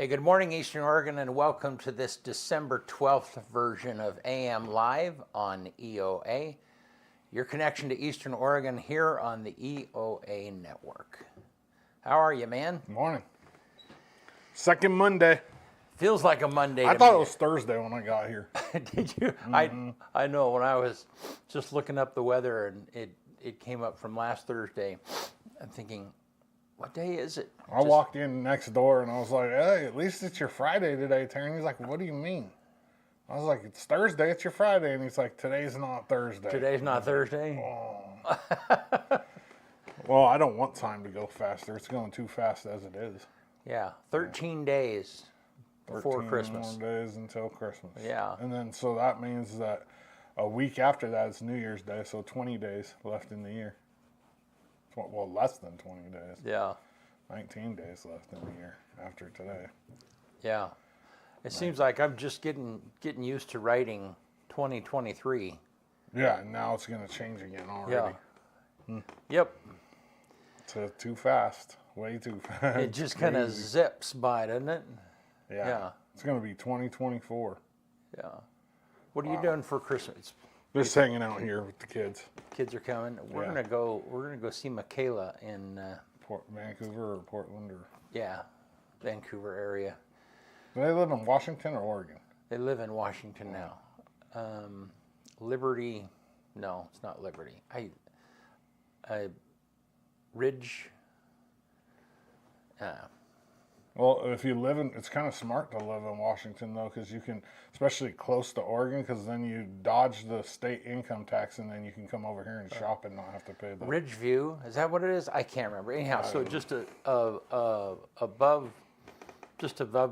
Hey, good morning, Eastern Oregon, and welcome to this December 12th version of AM Live on EOA, your connection to Eastern Oregon here on the EOA network. How are you, man? Good morning. Second Monday. Feels like a Monday I to thought me. it was Thursday when I got here. Did you? I know, when I was just looking up the weather and it came up from last Thursday, I'm thinking, what day is it? I walked in next door and I was like, hey, at least it's your Friday today, Terry. He's like, what do you mean? I was like, it's Thursday, it's your Friday. And he's like, today's not Thursday. Today's not Thursday? Oh. Well, I don't want time to go faster. It's going too fast as it is. Yeah, 13 days before 13 Christmas. more days until Christmas. Yeah. And then, so that means that a week after that is New Year's Day, so 20 days left in the year. Well, less than 20 days. Yeah. 19 days left in the year after today. Yeah. It seems like I'm just getting used to writing 2023. Yeah, and now it's going to change again already. Yeah. Yep. It's too fast. Way too fast. It just kind of zips by, doesn't it? Yeah. It's going to be 2024. Yeah. What are you doing for Christmas? Just hanging out here with the kids. Kids are coming. We're gonna go see Michaela in Vancouver or Portland or Vancouver area. Do they live in Washington or Oregon? They live in Washington now. Liberty, no, it's not Liberty. Ridge. Well, if you live in, it's kind of smart to live in Washington though, because you can, especially close to Oregon, because then you dodge the state income tax, and then you can come over here and shop and not have to pay the. Ridgeview, is that what it is? I can't remember. Anyhow, so just above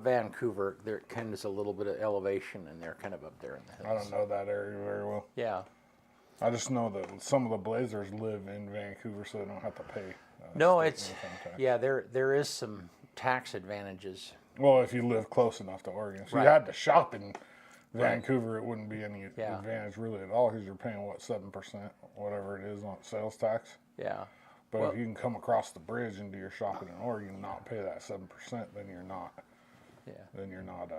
Vancouver, there kind of is a little bit of elevation, and they're kind of up there in the hills. I don't know that area very well. Yeah. I just know that some of the Blazers live in Vancouver, so they don't have to pay. No, it's there is some tax advantages. Well, if you live close enough to Oregon, so Right. you had to shop in Vancouver, it wouldn't be any Yeah. advantage really at all, because you're paying 7%, whatever it is on sales tax. Yeah. But Well- if you can come across the bridge and do your shopping in Oregon and not pay that 7%, then you're not. Yeah. Then you're not.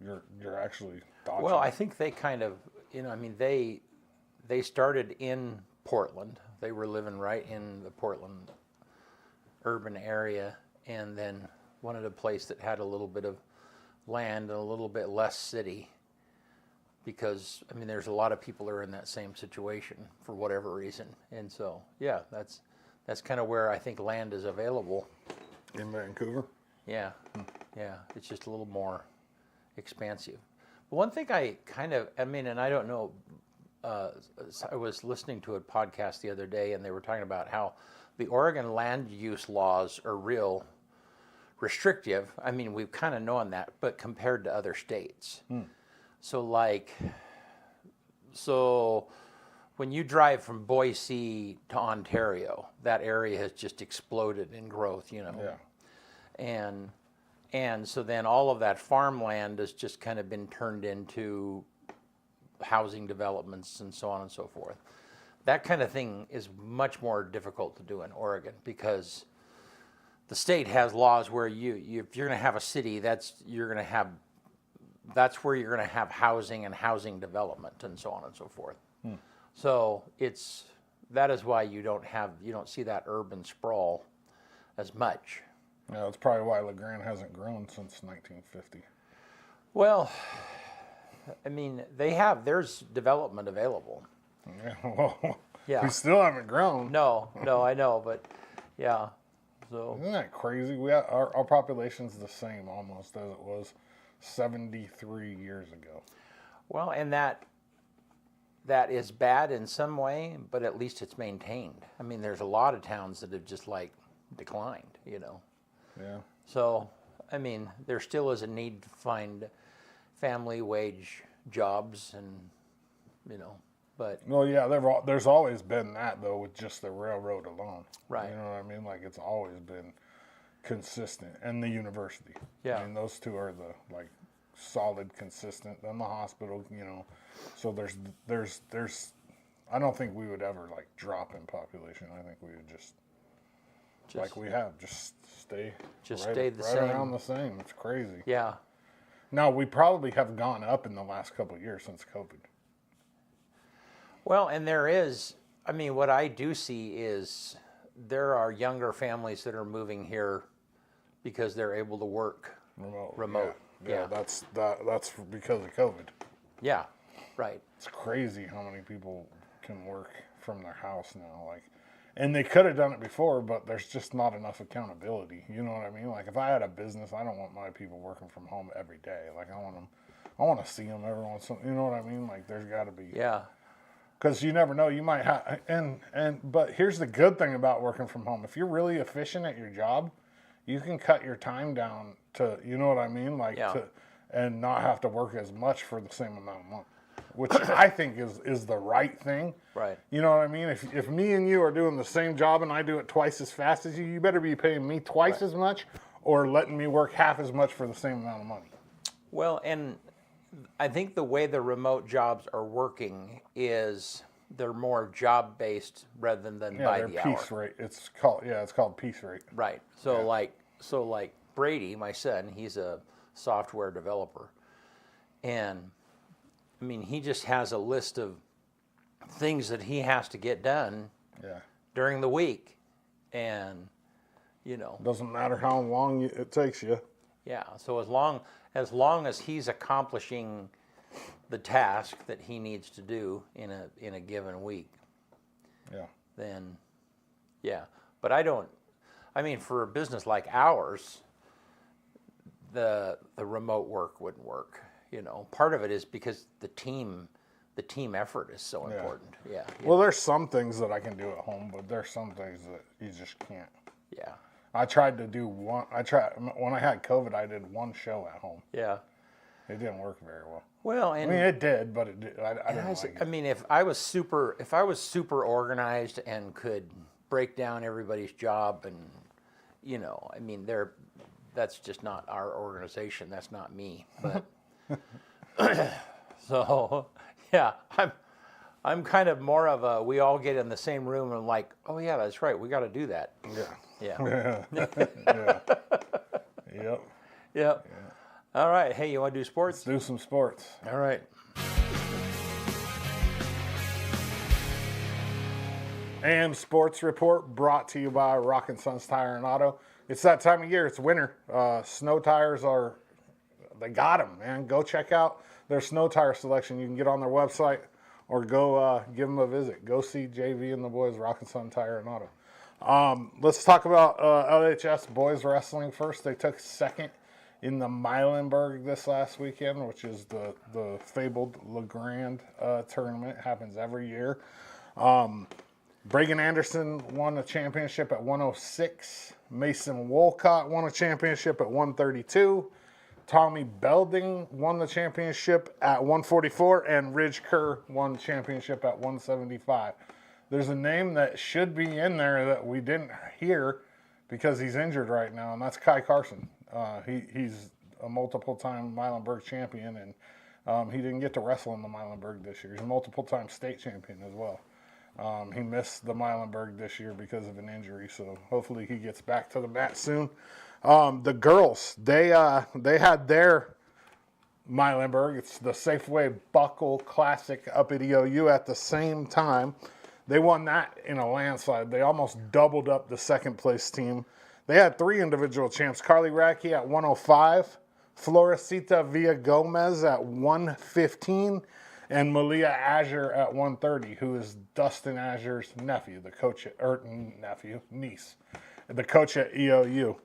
You're actually dodging. Well, I think they kind of, they started in Portland. They were living right in the Portland urban area, and then wanted a place that had a little bit of land and a little bit less city, because there's a lot of people that are in that same situation for whatever reason. And so that's kind of where I think land is available. in Vancouver. Yeah. It's just a little more expansive. But one thing I kind of, and I don't know, I was listening to a podcast the other day, and they were talking about how the Oregon land use laws are real restrictive. We've kind of known that, but compared to other states. So when you drive from Boise to Ontario, that area has just exploded in growth, Yeah. And so then all of that farmland has just kind of been turned into housing developments and so on and so forth. That kind of thing is much more difficult to do in Oregon, because the state has laws where if you're going to have a city, that's where you're going to have housing and housing development and so on and so forth. So that is why you don't see that urban sprawl as much. Yeah, that's probably why LeGrand hasn't grown since 1950. Well, there's development available. Yeah, well, Yeah. we still haven't grown. No, I know, but yeah. So Isn't that crazy? Our population's the same almost as it was 73 years ago. well, and that is bad in some way, but at least it's maintained. There's a lot of towns that have just declined, Yeah. So, there still is a need to find family wage jobs, and but Well, yeah, there's always been that, though, with just the railroad alone. Right. You know what I mean? It's always been consistent. And the university. Yeah. Those two are the, solid, consistent. Then the hospital, So there's I don't think we would ever, drop in population. I think we would just like we have. Just stay the right same. around the same. It's crazy. Yeah. Now, we probably have gone up in the last couple of years since COVID. Well, and there is, I mean, what I do see is there are younger families that are moving here because they're able to work remote. Yeah, that's because of COVID. Yeah, right. It's crazy how many people can work from their house now. Like, and they could have done it before, but there's just not enough accountability. You know what I mean? Like, if I had a business, I don't want my people working from home every day. Like, I want to see them every once in a while. You know what I mean? Like, there's got to be. Yeah. Because you never know, you might have, but here's the good thing about working from home. If you're really efficient at your job, you can cut your time down to, you know what I mean? Like, and not have to work as much for the same amount of money, which I think is the right thing. Right. You know what I mean? If me and you are doing the same job and I do it twice as fast as you, you better be paying me twice as much or letting me work half as much for the same amount of money. Well, and I think the way the remote jobs are working is they're more job-based rather than by the hour. Piece rate. It's called piece rate. Right. So like Brady, my son, he's a software developer, and I mean he just has a list of things that he has to get done during the week, and doesn't matter how long it takes you. Yeah. So as long as he's accomplishing the task that he needs to do in a given week, then But I mean, for a business like ours, the remote work wouldn't work. Part of it is because the team effort is so important. Yeah. Well, there's some things that I can do at home, but there's some things that you just can't. Yeah. I tried to do one. When I had COVID, I did one show at home. Yeah. It didn't work very well. Well, I mean, it did, but it did. I didn't like it. I mean, if I was super organized and could break down everybody's job, and I mean, that's just not our organization. That's not me. But so, yeah, I'm kind of more of a. We all get in the same room and like, oh yeah, that's right. We got to do that. Yeah. Yep. Yep. All right. Hey, you want to do sports? Let's do some sports. All right. And sports report brought to you by Rockin' Sons Tire and Auto. It's that time of year. It's winter. Snow tires they got them, man. Go check out their snow tire selection. You can get on their website or go give them a visit. Go see JV and the boys, Rockin' Sons Tire and Auto. Let's talk about LHS boys wrestling first. They took second in the Milenburg this last weekend, which is the fabled LeGrand tournament. It happens every year. Bragan Anderson won a championship at 106. Mason Wolcott won a championship at 132. Tommy Belding won the championship at 144. And Ridge Kerr won the championship at 175. There's a name that should be in there that we didn't hear because he's injured right now, and that's Kai Carson. He's a multiple-time Milenburg champion, and he didn't get to wrestle in the Milenburg this year. He's a multiple-time state champion as well. He missed the Milenburg this year because of an injury, so hopefully he gets back to the mat soon. The girls, they had their Milenburg. It's the Safeway Buckle Classic up at EOU at the same time. They won that in a landslide. They almost doubled up the second-place team. They had three individual champs. Carly Radke at 105, Florecita Villa-Gomez at 115, and Malia Azure at 130, who is Dustin Azure's nephew, the coach niece, the coach at EOU.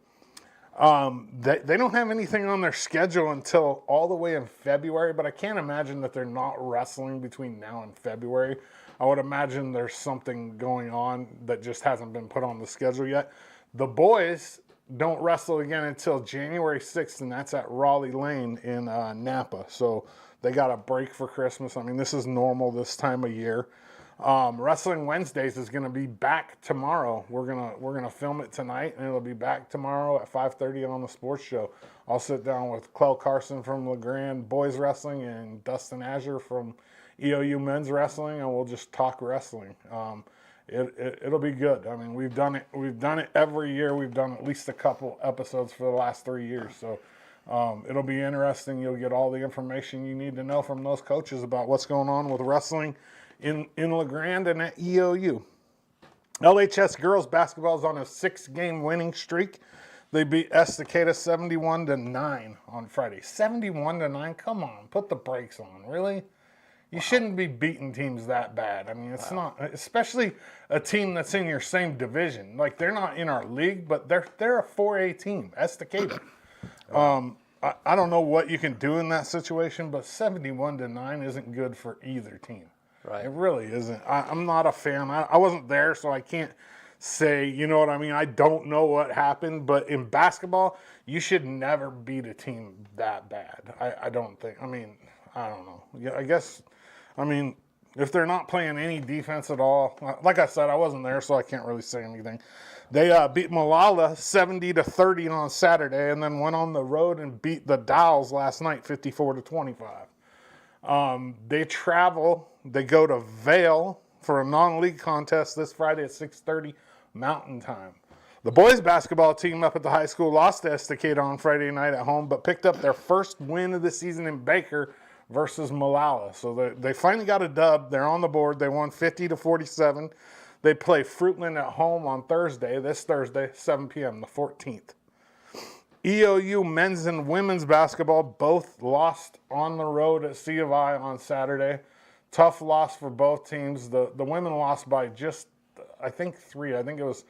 They don't have anything on their schedule until all the way in February, but I can't imagine that they're not wrestling between now and February. I would imagine there's something going on that just hasn't been put on the schedule yet. The boys don't wrestle again until January 6th, and that's at Raleigh Lane in Napa. So they got a break for Christmas. I mean, this is normal this time of year. Wrestling Wednesdays is going to be back tomorrow. We're gonna film it tonight, and it'll be back tomorrow at 5:30 on the sports show. I'll sit down with Clell Carson from LeGrand Boys Wrestling and Dustin Azure from EOU Men's Wrestling, and we'll just talk wrestling. it'll be good. I mean, we've done it every year. We've done at least a couple episodes for the last 3 years. So it'll be interesting. You'll get all the information you need to know from those coaches about what's going on with wrestling in LeGrand and at EOU. LHS girls basketball is on a 6-game winning streak. They beat Estacada 71-9 on Friday. 71-9? Come on, put the brakes on. Really? You shouldn't be beating teams that bad. I mean, it's not, especially a team that's in your same division. Like, they're not in our league, but they're a 4A team, Estacada. I don't know what you can do in that situation, but 71-9 isn't good for either team. Right. It really isn't. I'm not a fan. I wasn't there, so I can't say, you know what I mean? I don't know what happened, but in basketball, you should never beat a team that bad. I don't think. I mean, I don't know. Yeah, I guess, I mean, if they're not playing any defense at all, like I said, I wasn't there, so I can't really say anything. They beat Malala 70-30 on Saturday, and then went on the road and beat the Dowls last night 54-25. They travel. They go to Vail for a non-league contest this Friday at 6:30 Mountain Time. The boys basketball team up at the high school lost to Estacada on Friday night at home, but picked up their first win of the season in Baker versus Malala. So they finally got a dub. They're on the board. They won 50-47. They play Fruitland at home on this Thursday, 7 p.m., the 14th. EOU men's and women's basketball both lost on the road at C of I on Saturday. Tough loss for both teams. The women lost by just, I think, 3. I think it was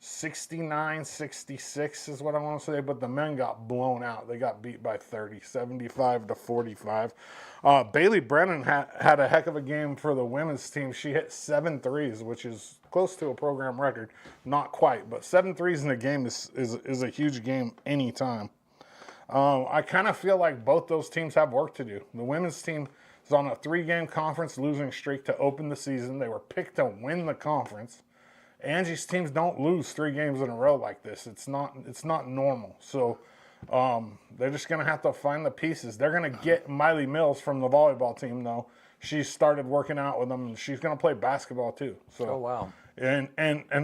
69-66 is what I want to say, but the men got blown out. They got beat by 30, 75-45. Bailey Brennan had a heck of a game for the women's team. She hit 7 threes, which is close to a program record. Not quite, but 7 threes in a game is a huge game anytime. I kind of feel like both those teams have work to do. The women's team is on a 3-game conference losing streak to open the season. They were picked to win the conference. Angie's teams don't lose 3 games in a row like this. It's not normal. So they're just going to have to find the pieces. They're going to get Miley Mills from the volleyball team, though. She started working out with them, and she's going to play basketball too. So, oh, wow. And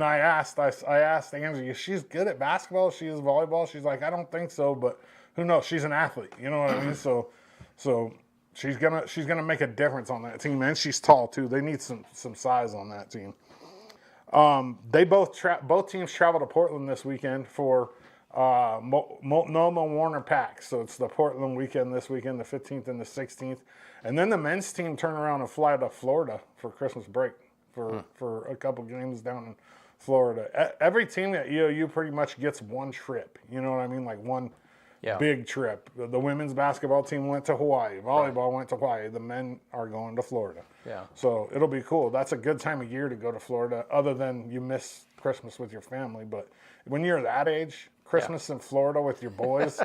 I asked Angie if she's good at basketball, she is volleyball. She's like, I don't think so, but who knows? She's an athlete. You know what I mean? So she's gonna make a difference on that team, and she's tall too. They need some size on that team. They both teams travel to Portland this weekend for Multnomah Warner Pack. So it's the Portland weekend this weekend, the 15th and the 16th. And then the men's team turn around and fly to Florida for Christmas break for a couple games down in Florida. Every team at EOU pretty much gets one trip. You know what I mean? Like one big trip. The women's basketball team went to Hawaii. Volleyball went to Hawaii. The men are going to Florida. Yeah. So it'll be cool. That's a good time of year to go to Florida, other than you miss Christmas with your family. But when you're that age, Christmas in Florida with your boys,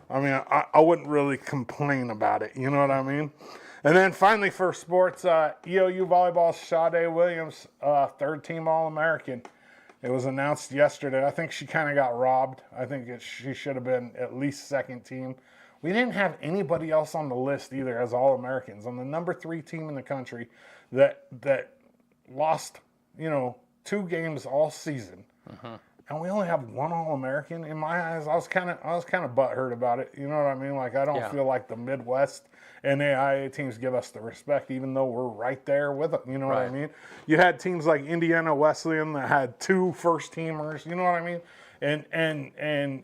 I mean, I wouldn't really complain about it. You know what I mean? And then finally for sports, EOU volleyball, Sade Williams, 3rd-team All-American. It was announced yesterday. I think she kind of got robbed. I think she should have been at least 2nd team. We didn't have anybody else on the list either as All-Americans. On the number 3 team in the country that lost, 2 games all season. And we only have 1 All-American. In my eyes, I was kind of butthurt about it. You know what I mean? Like, I don't feel like the Midwest NAIA teams give us the respect, even though we're right there with them. You know what I mean? You had teams like Indiana Wesleyan that had 2 first-teamers. You know what I mean? And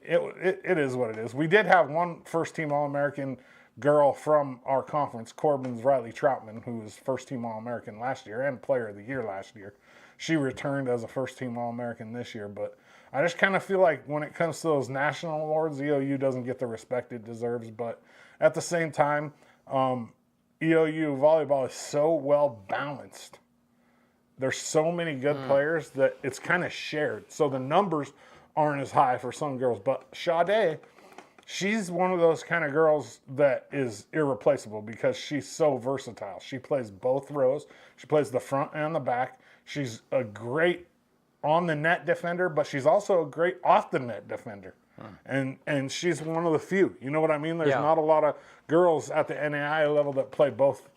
it is what it is. We did have 1 first-team All-American girl from our conference, Corbin's Riley Troutman, who was first-team All-American last year and Player of the Year last year. She returned as a first-team All-American this year, but I just kind of feel like when it comes to those national awards, EOU doesn't get the respect it deserves. But at the same time, EOU volleyball is so well balanced. There's so many good players that it's kind of shared. So the numbers aren't as high for some girls. But Sade, she's one of those kind of girls that is irreplaceable because she's so versatile. She plays both rows. She plays the front and the back. She's a great on the net defender, but she's also a great off the net defender. And she's one of the few. You know what I mean? There's Yeah. not a lot of girls at the NAIA level that play both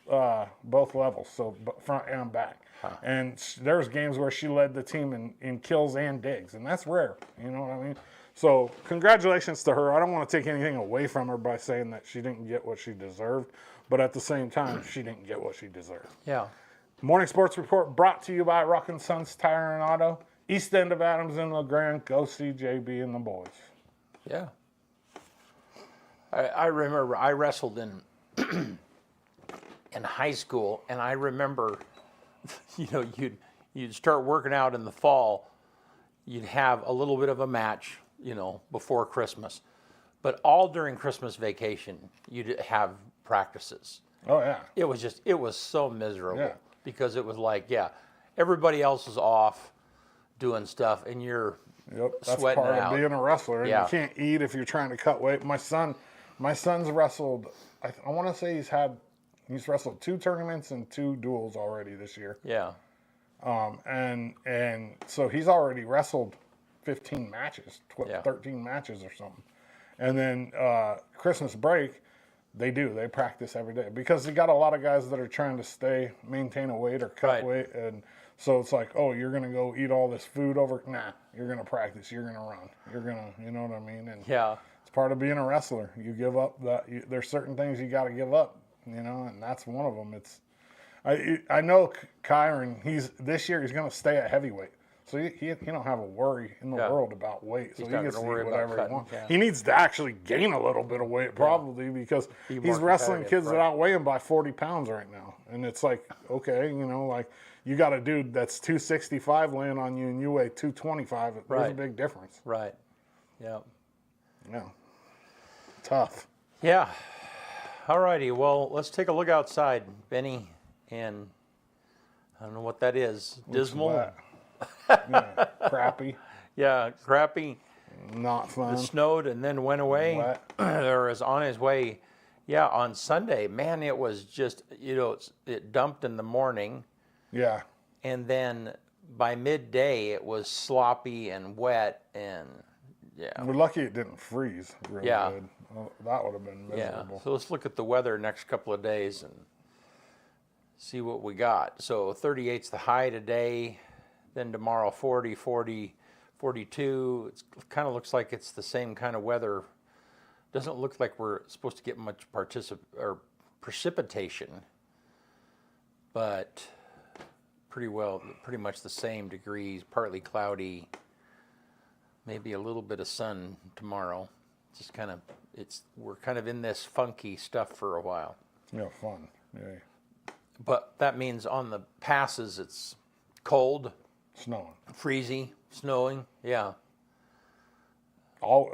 levels, so front and back. And there's games where she led the team in kills and digs, and that's rare. You know what I mean? So congratulations to her. I don't want to take anything away from her by saying that she didn't get what she deserved, but at the same time, she didn't get what she deserved. Yeah. Morning Sports Report brought to you by Rockin' Sons Tire and Auto, East End of Adams and LeGrand. Go see JB and the boys. Yeah. I remember I wrestled in in high school, and I remember, you'd start working out in the fall. You'd have a little bit of a match, before Christmas, but all during Christmas vacation, you'd have practices. Oh yeah. It was so miserable Yeah. because it was like, everybody else is off doing stuff, and you're Yep, that's sweating part it of out. being a wrestler. And Yeah. you can't eat if you're trying to cut weight. My son's wrestled. I want to say he's wrestled 2 tournaments and 2 duels already this year. Yeah. And so he's already wrestled 15 matches, 13 matches or something. And then Christmas break, they practice every day because they got a lot of guys that are trying to maintain a weight or cut Right. weight. And so it's like, oh, you're going to go eat all this food over. Nah, you're going to practice. You're going to run. You're going to, you know what I mean? And Yeah. it's part of being a wrestler. You give up there's certain things you got to give up, and that's one of them. I know Kyron, this year he's going to stay at heavyweight. So he don't have a worry in the world about weight. So He's he not gets to gonna eat worry about whatever he cutting, wants. yeah. He needs to actually gain a little bit of weight probably because Be more he's wrestling competitive, kids that right. outweigh him by 40 pounds right now. And it's like, okay, like you got a dude that's 265 laying on you and you weigh 225. There's a Right. big difference. Right. Yeah. Yeah. Tough. Yeah. All righty. Well, let's take a look outside, Benny, and I don't know what that is. Dismal. What's that? Yeah, crappy. Yeah, crappy. Not fun. It snowed and then went away. Wet. Or is on his way. Yeah, on Sunday, man, it was just, it dumped in the morning, Yeah. and then by midday it was sloppy and wet, and We're lucky it didn't freeze really Yeah. good. Well, that would have been miserable. So let's look at the weather next couple of days and see what we got. So 38's the high today, then tomorrow 40, 40, 42. It kind of looks like it's the same kind of weather. Doesn't look like we're supposed to get much precipitation, but pretty much the same degrees, partly cloudy, maybe a little bit of sun tomorrow. Just kind of, we're kind of in this funky stuff for a while. Yeah, fun. Yeah. But that means on the passes it's cold, Snowing. freezy, snowing. Yeah.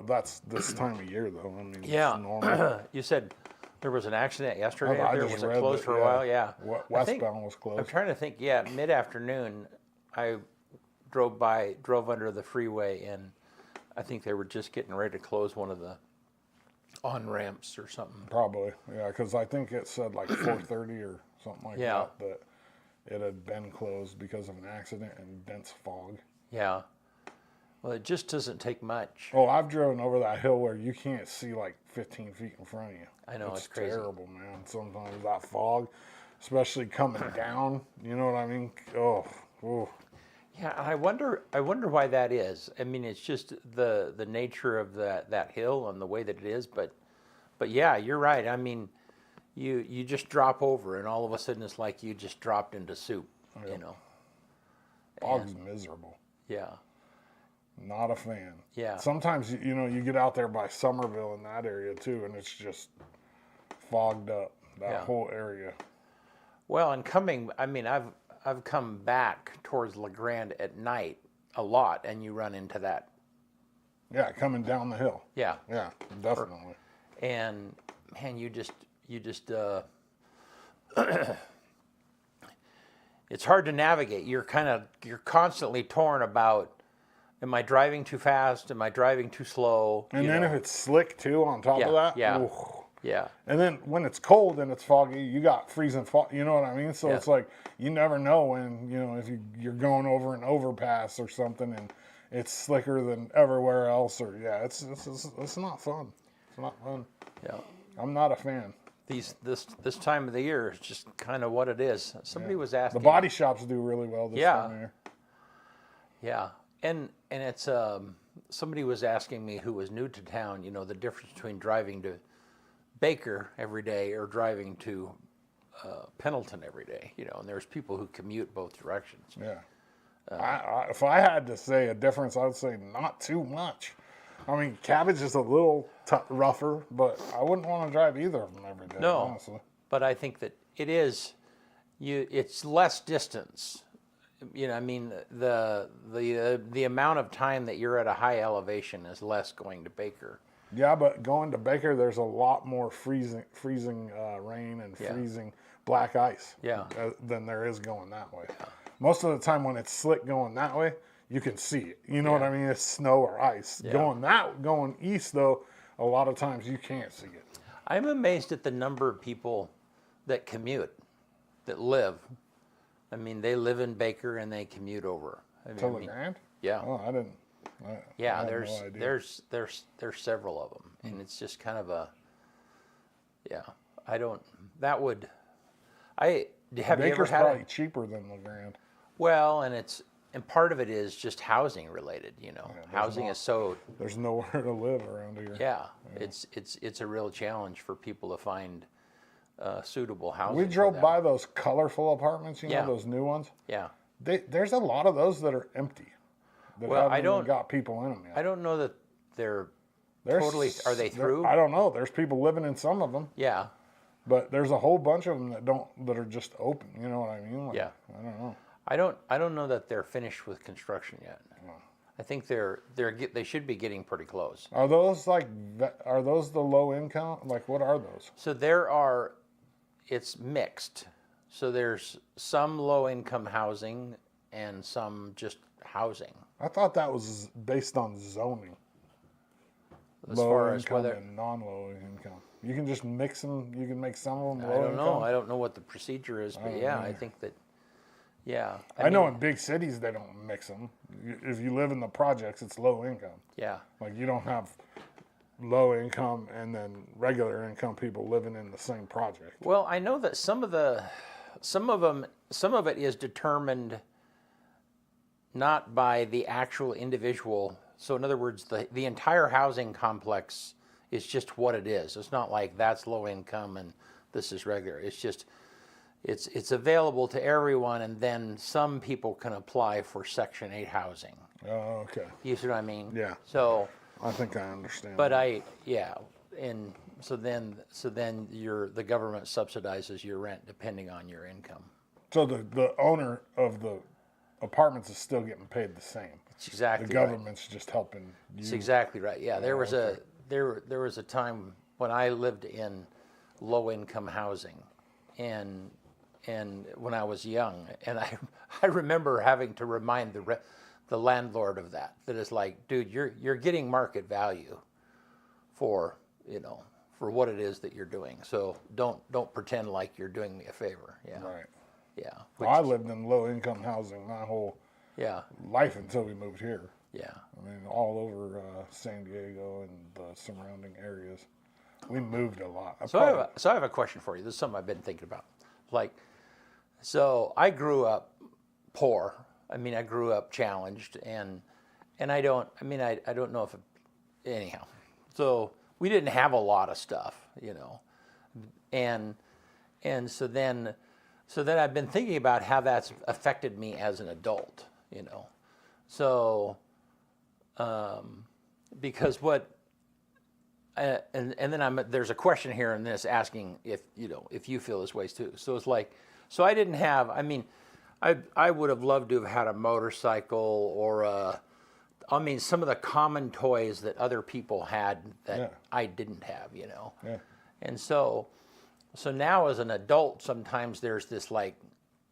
That's this time of year though. I mean, Yeah. it's normal. You said there was an accident yesterday. I There just was it read closed that, for a while? Yeah. I think- Westbound was closed. I'm trying to think. Yeah, mid-afternoon, I drove under the freeway, and I think they were just getting ready to close one of the on-ramps or something. Probably, yeah, because I think it said like 4:30 or something like Yeah. that it had been closed because of an accident and dense fog. Yeah. Well, it just doesn't take much. Oh, I've driven over that hill where you can't see like 15 feet in front of you. I know, it's crazy. Terrible, man. Sometimes that fog, especially coming down, you know what I mean? Oh. Yeah, and I wonder why that is. I mean, it's just the nature of that hill and the way that it is. But yeah, you're right. I mean, you just drop over, and all of a sudden it's like you just dropped into soup. Yeah. You know. Fog's miserable. Yeah. Not a fan. Yeah. Sometimes you get out there by Somerville in that area too, and it's just fogged up. That whole area. Well, and I've come back towards LeGrand at night a lot, and you run into that. Yeah, coming down the hill. Yeah. Yeah, definitely. And man, you just it's hard to navigate. You're constantly torn about, am I driving too fast? Am I driving too slow? And then if it's slick too on top of that. Yeah. Ooh. Yeah. And then when it's cold and it's foggy, you got freezing fog. You know what I mean? So Yeah. it's like you never know when if you're going over an overpass or something, and it's slicker than everywhere else, or yeah, it's not fun. It's not fun. Yeah. I'm not a fan. This time of the year is just kind of what it is. Somebody was asking. The body shops do really well this time of year. Yeah, and it's somebody was asking me who was new to town, the difference between driving to Baker every day or driving to Pendleton every day, and there's people who commute both directions. Yeah. If I had to say a difference, I would say not too much. I mean, Cabbage is a little rougher, but I wouldn't want to drive either of them every day. No, honestly. But I think that it is, it's less distance. I mean, the amount of time that you're at a high elevation is less going to Baker. Yeah, but going to Baker, there's a lot more freezing rain and freezing black ice. Yeah. Than there is going that way. Yeah. Most of the time, when it's slick going that way, you can see it. You know what I mean? It's snow or ice. Yeah. Going east though, a lot of times you can't see it. I'm amazed at the number of people that commute, that live. I mean, they live in Baker and they commute over. To LeGrand? Yeah. Oh, I didn't. Yeah, there's several of them, and it's just kind of a. Yeah, I don't. That would. Have Baker's you ever had probably cheaper than LeGrand. Well, and part of it is just housing related. Housing is so. There's nowhere to live around here. Yeah, it's a real challenge for people to find suitable housing. We drove by those colorful apartments, those new ones. Yeah. There's a lot of those that are empty. That haven't even got people in them yet. I don't know that they're totally. Are they through? I don't know. There's people living in some of them. Yeah. But there's a whole bunch of them that are just open. You know what I mean? Yeah. I don't know. I don't know that they're finished with construction yet. No. I think they should be getting pretty close. Are those the low income? Like, what are those? So it's mixed. So there's some low income housing and some just housing. I thought that was based on zoning. As low far as income whether and non-low income. You can just mix them. You can make some of them low I don't income. know. I don't know what the procedure is, but I think that. Yeah. I know in big cities they don't mix them. If you live in the projects, it's low income. Yeah. Like you don't have low income and then regular income people living in the same project. Well, I know that some of it is determined not by the actual individual. So in other words, the entire housing complex is just what it is. It's not like that's low income and this is regular. It's just it's available to everyone, and then some people can apply for Section 8 housing. Oh, okay. You see what I mean? Yeah. So I think I understand. But and so then the government subsidizes your rent depending on your income. So the owner of the apartments is still getting paid the same. It's exactly the government's just helping you. It's exactly right. Yeah, there was a time when I lived in low income housing, and when I was young, and I remember having to remind the landlord of that is like, dude, you're getting market value for what it is that you're doing. So don't pretend like you're doing me a favor. Yeah. Right. Yeah. Well, I lived in low income housing my whole life until we moved here. Yeah. I mean, all over San Diego and the surrounding areas. We moved a lot. So I have a question for you. This is something I've been thinking about. So I grew up poor. I mean, I grew up challenged, and I don't know if anyhow. So we didn't have a lot of stuff, and so then I've been thinking about how that's affected me as an adult, So, because and then there's a question here in this asking if you feel this way too. So it's like, so I didn't have. I mean, I would have loved to have had a motorcycle or some of the common toys that other people had that I didn't have, Yeah. And so now as an adult, sometimes there's this like,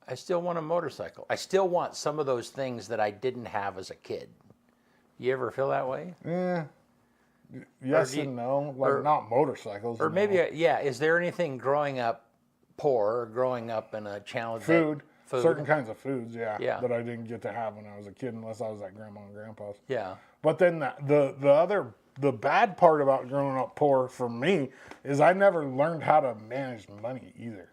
I still want a motorcycle. I still want some of those things that I didn't have as a kid. You ever feel that way? Yeah. Yes and no. Not motorcycles. Or maybe, is there anything growing up poor or growing up in a challenge? Food. Food. Certain kinds of foods, Yeah. that I didn't get to have when I was a kid unless I was at grandma and grandpa's. Yeah. But then the bad part about growing up poor for me is I never learned how to manage money either.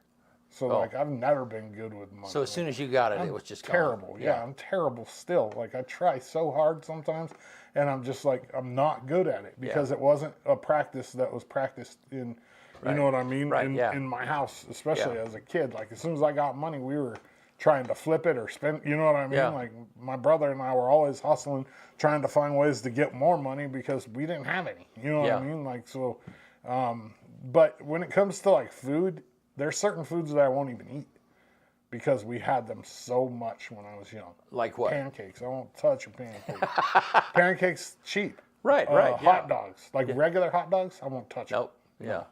So like I've never been good with money. So as soon as you got it, it was just terrible. gone. Yeah, I'm terrible still. Like I try so hard sometimes, and I'm just like I'm not good at it because it wasn't a practice that was practiced in. You know what I mean? Right, In my house, especially as a kid. Like as soon as I got money, we were trying to flip it or spend. You know what I mean? Yeah. Like my brother and I were always hustling, trying to find ways to get more money because we didn't have any. You know what I mean? Like so. But when it comes to like food, there's certain foods that I won't even eat because we had them so much when I was young. Like what? Pancakes. I won't touch a pancake. Pancakes cheap. Right. Hot dogs, like regular hot dogs, I won't touch them. Nope. Yeah.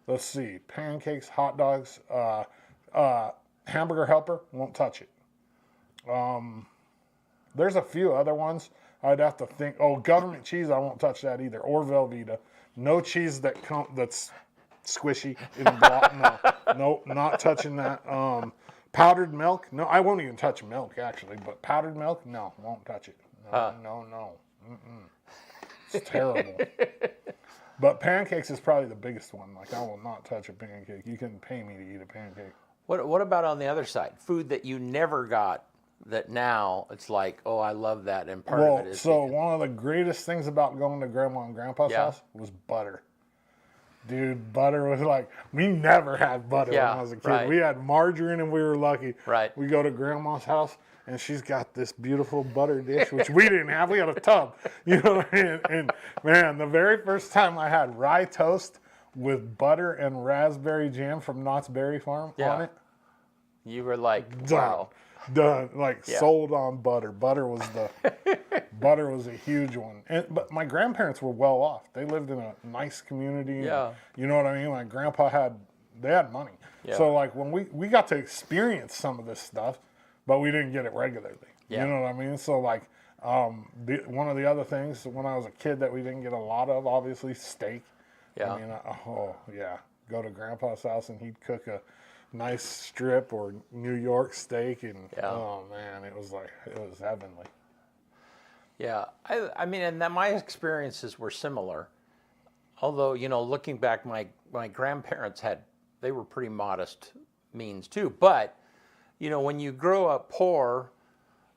Let's see, pancakes, hot dogs, hamburger helper, won't touch it. There's a few other ones I'd have to think. Oh, government cheese, I won't touch that either. Or Velveeta. No cheese that's squishy in the block. No, not touching that. Powdered milk, no, I won't even touch milk actually. But powdered milk, no, won't touch it. No. It's terrible. But pancakes is probably the biggest one. Like I will not touch a pancake. You can pay me to eat a pancake. What about on the other side? Food that you never got that now it's like, oh, I love that, and part of it is so one of the greatest things about going to grandma and grandpa's house was butter. Dude, butter was like, we never had butter when I was a kid. Right. We had margarine and we were lucky. Right. We go to grandma's house and she's got this beautiful butter dish, which we didn't have. We had a tub. You know what I mean? And man, the very first time I had rye toast with butter and raspberry jam from Knott's Berry Farm on it. You were like, Wow. Done. Like sold on butter. Butter was a huge one. But my grandparents were well off. They lived in a nice community. Yeah. And, you know what I mean? My grandpa they had money. Yeah. So like when we got to experience some of this stuff, but we didn't get it regularly. Yeah. You know what I mean? So like one of the other things when I was a kid that we didn't get a lot of, obviously, steak. Yeah. I mean, go to grandpa's house and he'd cook a nice strip or New York steak, and oh man, it was heavenly. Yeah, I mean, and that my experiences were similar. Although, looking back, my grandparents they were pretty modest means too. But, when you grow up poor,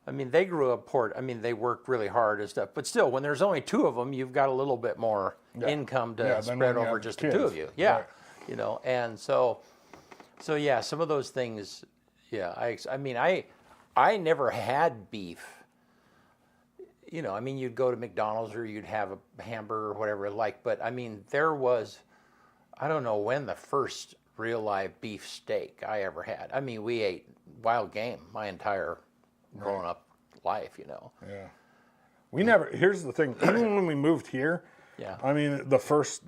I mean, they grew up poor. I mean, they worked really hard and stuff. But still, when there's only two of them, you've got a little bit more income to spread over just the two of you. Yeah, right. And so yeah, some of those things. Yeah, I mean, I never had beef. I mean, you'd go to McDonald's or you'd have a hamburger or whatever but I mean, I don't know when the first real live beef steak I ever had. I mean, we ate wild game my entire grown up life, Yeah. Here's the thing, even when we moved here, I mean,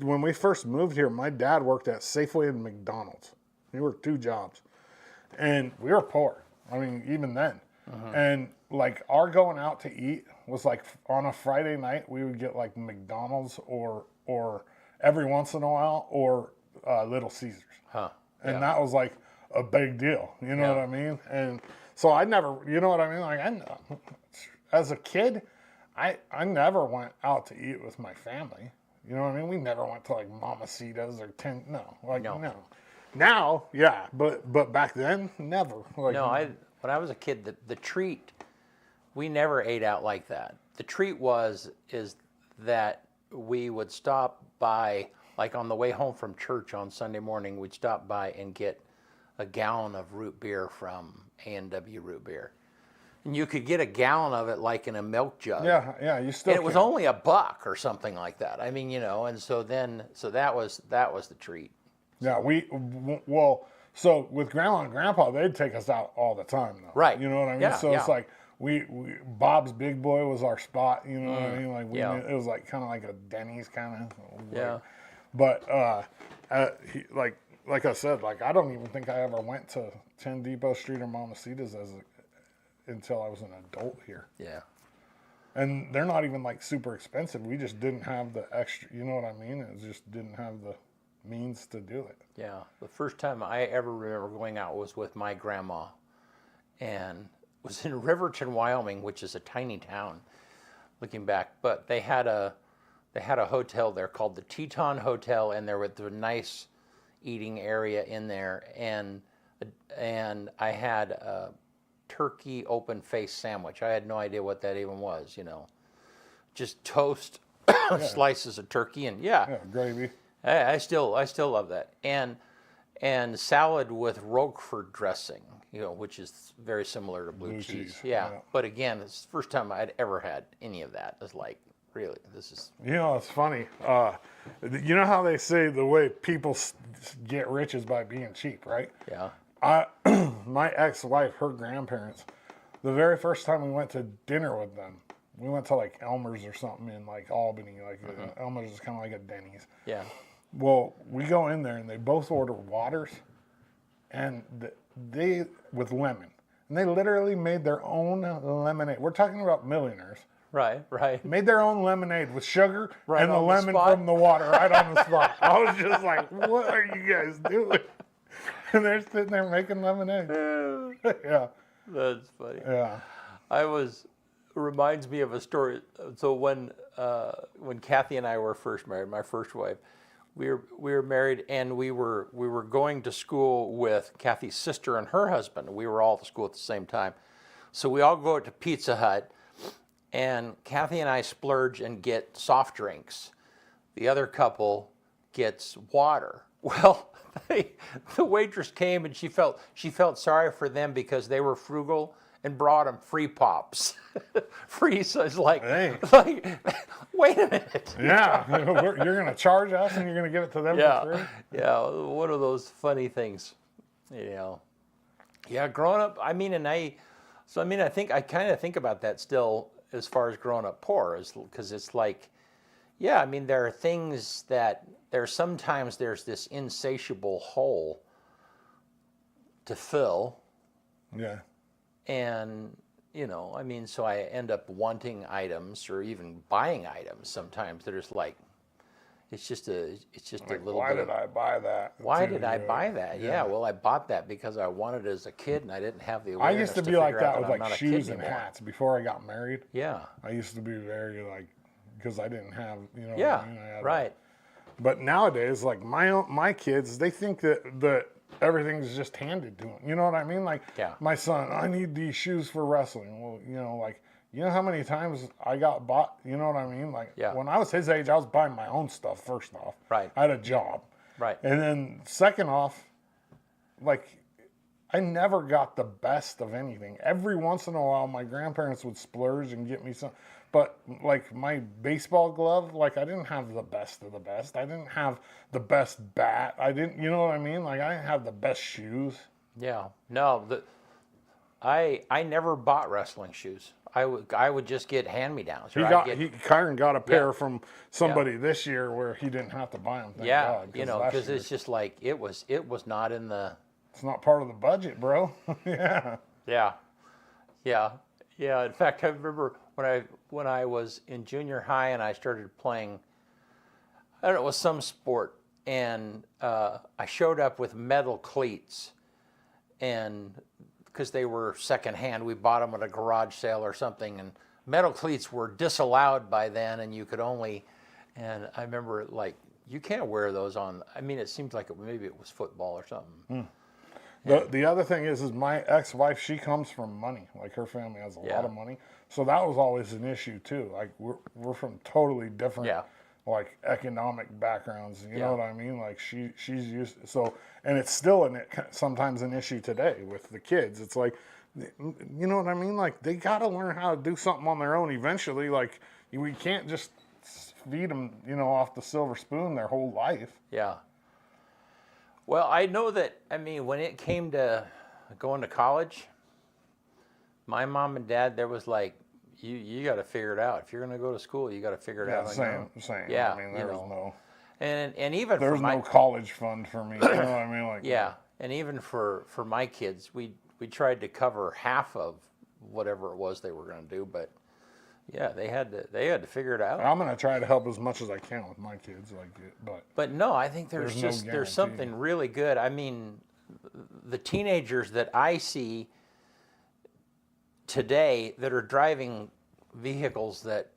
when we first moved here, my dad worked at Safeway and McDonald's. He worked 2 jobs. And we were poor. I mean, even then. And like our going out to eat was like on a Friday night, we would get like McDonald's or every once in a while or Little Caesars. And that was like a big deal. You know what I mean? And so I never, you know what I mean? Like as a kid, I never went out to eat with my family. You know what I mean? We never went to like Mamacita's or no. Now, yeah, but back then, never. Like, no, when I was a kid, the treat, we never ate out like that. The treat is that we would stop by, like on the way home from church on Sunday morning, we'd stop by and get a gallon of root beer from A&W Root Beer. And you could get a gallon of it like in a milk jug. Yeah, you still. And it was only $1 or something like that. I mean, and so that was the treat. Yeah, so with grandma and grandpa, they'd take us out all the time, though. Right. You know what I mean? So it's like we Bob's Big Boy was our spot. You know what I mean? Like knew, it was like kind of like a Denny's kind of. Yeah. But like I said, like I don't even think I ever went to 10 Depot Street or Mamacita's until I was an adult here. Yeah. And they're not even like super expensive. We just didn't have the extra. You know what I mean? It just didn't have the means to do it. Yeah. The first time I ever remember going out was with my grandma. and was in Riverton, Wyoming, which is a tiny town looking back, but they had a hotel there called the Teton Hotel, and there was a nice eating area in there, and I had a turkey open face sandwich. I had no idea what that even was, just toast, slices of turkey, and Yeah, gravy. I still love that, and salad with Roquefort dressing, which is very similar to blue cheese. Yeah, but again, it's the first time I'd ever had any of that. It's like, really, this is. It's funny. You know how they say the way people get rich is by being cheap, right? Yeah. My ex-wife, her grandparents, the very first time we went to dinner with them, we went to like Elmer's or something in like Albany. Like Elmer's is kind of like a Denny's. Yeah. Well, we go in there and they both order waters, and they with lemon, and they literally made their own lemonade. We're talking about millionaires. Right. Made their own lemonade with sugar Right and the on the lemon spot? from the water right on the spot. I was just like, what are you guys doing? And they're sitting there making lemonade. Yeah. That's funny. Yeah. Reminds me of a story. So when Kathy and I were first married, my first wife, we were married, and we were going to school with Kathy's sister and her husband. We were all at school at the same time, so we all go to Pizza Hut, and Kathy and I splurge and get soft drinks. The other couple gets water. Well, the waitress came, and she felt sorry for them because they were frugal, and brought them free pops. Free, so it's like, Hey. Wait a minute. Yeah. You're going to charge us and you're going to give it to them for free? Yeah, one of those funny things, Yeah, growing up, I think I kind of think about that still as far as growing up poor, because it's like, there are things that sometimes there's this insatiable hole to fill. Yeah. And, so I end up wanting items or even buying items sometimes that are like, it's just a little why bit. did I buy that? Why did I buy that? Yeah, well, I bought that because I wanted it as a kid, and I didn't have the awareness. I used to be like that with I'm like not a shoes kid and anymore. hats before I got married. Yeah. I used to be very like, because I didn't have, Yeah, what I mean? I had right. But nowadays, like my kids, they think that everything's just handed to them. You know what I mean? Like, Yeah. my son, I need these shoes for wrestling. Well, you know how many times I got bought? You know what I mean? Like, Yeah. when I was his age, I was buying my own stuff. First off, Right. I had a job, Right. and then second off, like, I never got the best of anything. Every once in a while, my grandparents would splurge and get me some. But, like, my baseball glove, like, I didn't have the best of the best. I didn't have the best bat. I didn't, you know what I mean? Like, I didn't have the best shoes. Yeah. No, I never bought wrestling shoes. I would just get hand-me-downs. Kyron got a pair Yeah. from somebody this year where he didn't have to buy them. Thank Yeah, God, because last year, it's just like, it was not in the. it's not part of the budget, bro. Yeah. Yeah. In fact, I remember when I was in junior high and I started playing, I don't know, it was some sport, and I showed up with metal cleats, and because they were secondhand, we bought them at a garage sale or something, and metal cleats were disallowed by then, and you could only, and I remember like, you can't wear those on. It seems like maybe it was football or something. The other thing is my ex-wife, she comes from money. Like, her family has a lot of money. So that was always an issue too. Like, we're from totally different like economic backgrounds. You know what I mean? Like, she's used, so, and it's still sometimes an issue today with the kids. It's like, you know what I mean? Like, they got to learn how to do something on their own eventually. Like, we can't just feed them, off the silver spoon their whole life. Yeah. Well, I know that, when it came to going to college, my mom and dad, there was like, you got to figure it out. If you're going to go to school, you got to figure it out. Same. Yeah, There was no. And even There was no college fund for me. You know what I mean? Like, yeah, and even for my kids, we tried to cover half of whatever it was they were going to do, but yeah, they had to figure it out. I'm going to try to help as much as I can with my kids, But no, I think there's no something really good. The teenagers that I see today that are driving vehicles that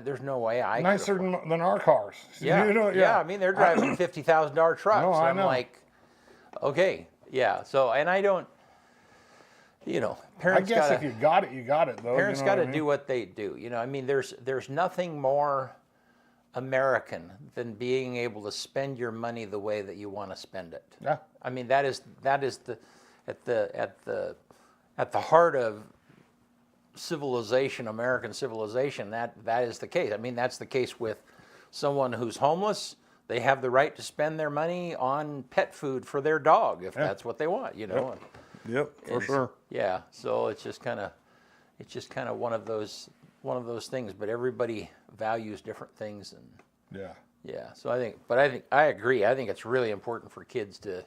there's no way I could Nicer afford. than our cars. Yeah, You know, yeah. I mean, they're driving $50,000 trucks. No, I I'm know. like, okay, yeah. So, and I don't, I parents guess gotta, if you got it, you got it, though. parents you know got to what I mean? do what they do. I mean, there's nothing more American than being able to spend your money the way that you want to spend it. Yeah. I mean, that is the at the heart of civilization, American civilization. That is the case. I mean, that's the case with someone who's homeless. They have the right to spend their money on pet food for their dog if that's what they want. Yep, for sure. Yeah. So it's just kind of one of those things. But everybody values different things, and Yeah. yeah. So I agree. I think it's really important for kids to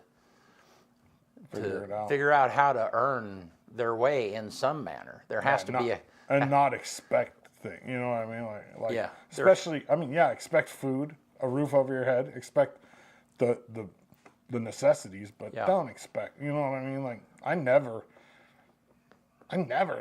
figure out how to earn their way in some manner. There has to be and not expect things. You know what I mean? Like Yeah, especially. I mean, yeah. Expect food, a roof over your head. Expect the necessities, but don't expect. You know what I mean? Like I never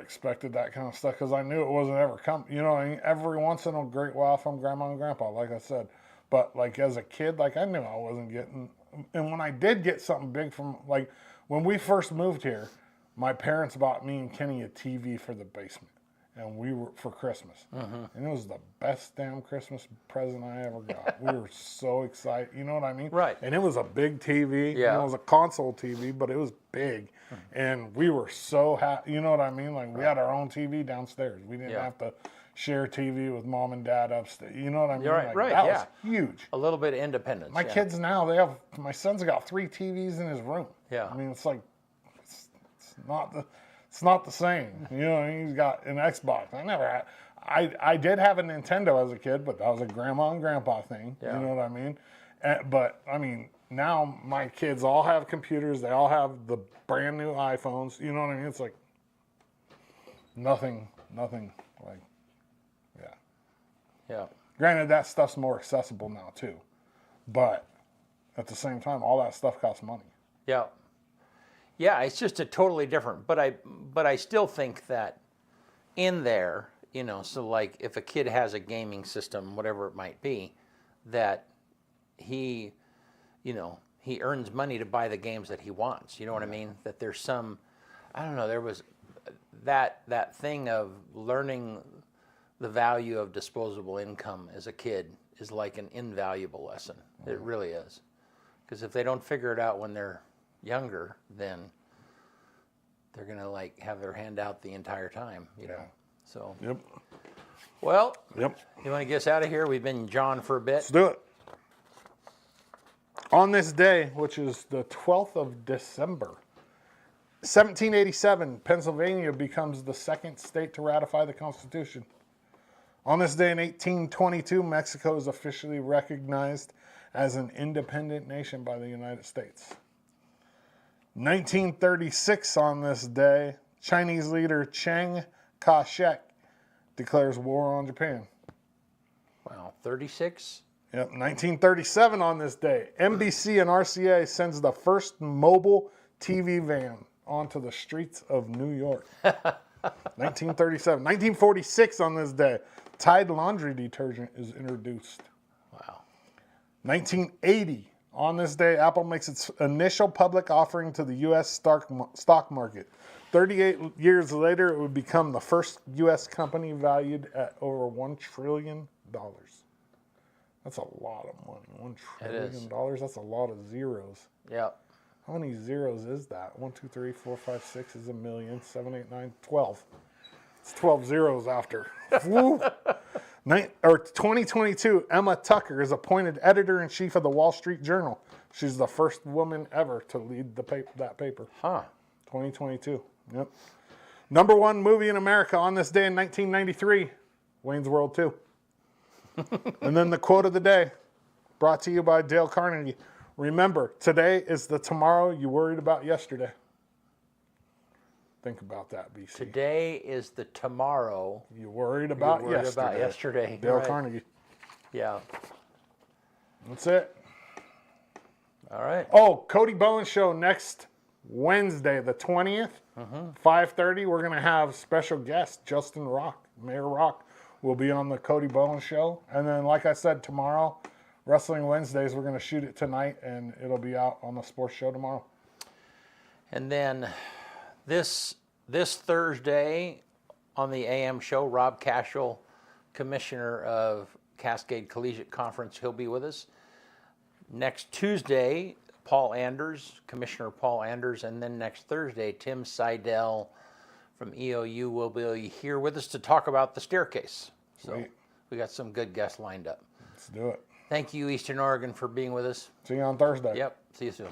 expected that kind of stuff because I knew it wasn't ever coming. You know, I mean, every once in a great while from grandma and grandpa, like I said. But like as a kid, like I knew I wasn't getting. And when I did get something big from, like when we first moved here, my parents bought me and Kenny a TV for the basement, and we were for Christmas, and it was the best damn Christmas present I ever got. We were so excited. You know what I mean? Right. And it was a big TV. Yeah. It was a console TV, but it was big. And we were so happy. You know what I mean? Like, we had our own TV downstairs. We didn't have to share TV with mom and dad upstairs. You know what I mean? Right, like, right, that yeah. was huge. a little bit of independence. My kids now, my son's got 3 TVs in his room. Yeah. I mean, it's like, it's not the same. You know, he's got an Xbox. I did have a Nintendo as a kid, but that was a grandma and grandpa thing. Yeah. You know what I mean? But I mean, now my kids all have computers. They all have the brand new iPhones. You know what I mean? It's like nothing like, yeah. Yeah. Granted, that stuff's more accessible now too, but at the same time, all that stuff costs money. Yeah. Yeah, it's just a totally different, but I still think that in there, so like if a kid has a gaming system, whatever it might be, that he earns money to buy the games that he wants. You know what I mean? That there's some, I don't know, there was that thing of learning the value of disposable income as a kid is like an invaluable lesson. It really is. Because if they don't figure it out when they're younger, then they're gonna like have their hand out the entire time, know. So Yep. well, Yep. you want to get us out of here? We've been John for a bit. Let's do it. On this day, which is the 12th of December, 1787, Pennsylvania becomes the second state to ratify the Constitution. On this day in 1822, Mexico is officially recognized as an independent nation by the United States. 1936, on this day, Chinese leader Chiang Kai-shek declares war on Japan. Wow, 36? Yep, 1937 on this day, NBC and RCA sends the first mobile TV van onto the streets of New York. 1937. 1946 on this day, Tide laundry detergent is introduced. Wow. 1980 on this day, Apple makes its initial public offering to the U.S. stock market. 38 years later, it would become the first U.S. company valued at over $1 trillion. That's a lot of money. $1 trillion. That's a lot of zeros. Yeah. How many zeros is that? 1, 2, 3, 4, 5, 6 is a million. 7, 8, 9, 12. It's 12 zeros after. Woo. 2022, Emma Tucker is appointed editor-in-chief of the Wall Street Journal. She's the first woman ever to lead that paper. Huh. 2022. Yep. Number 1 movie in America on this day in 1993, Wayne's World 2. And then the quote of the day, brought to you by Dale Carnegie. Remember, today is the tomorrow you worried about yesterday. Think about that, BC. Today is the tomorrow you worried about yesterday. Dale Right. Carnegie. Yeah. That's it. All right. Oh, Cody Bowen show next Wednesday, the 20th, 5:30, we're going to have special guest Justin Rock. Mayor Rock will be on the Cody Bowen Show. And then, like I said, tomorrow, Wrestling Wednesdays, we're going to shoot it tonight, and it'll be out on the sports show tomorrow. And then this Thursday on the AM show, Rob Cashel, Commissioner of Cascade Collegiate Conference, he'll be with us. Next Tuesday, Paul Anders, Commissioner Paul Anders, and then next Thursday, Tim Seidel from EOU will be here with us to talk about the staircase. So Sweet. we got some good guests lined up. Let's do it. Thank you, Eastern Oregon, for being with us. See you on Thursday. Yep. See you soon.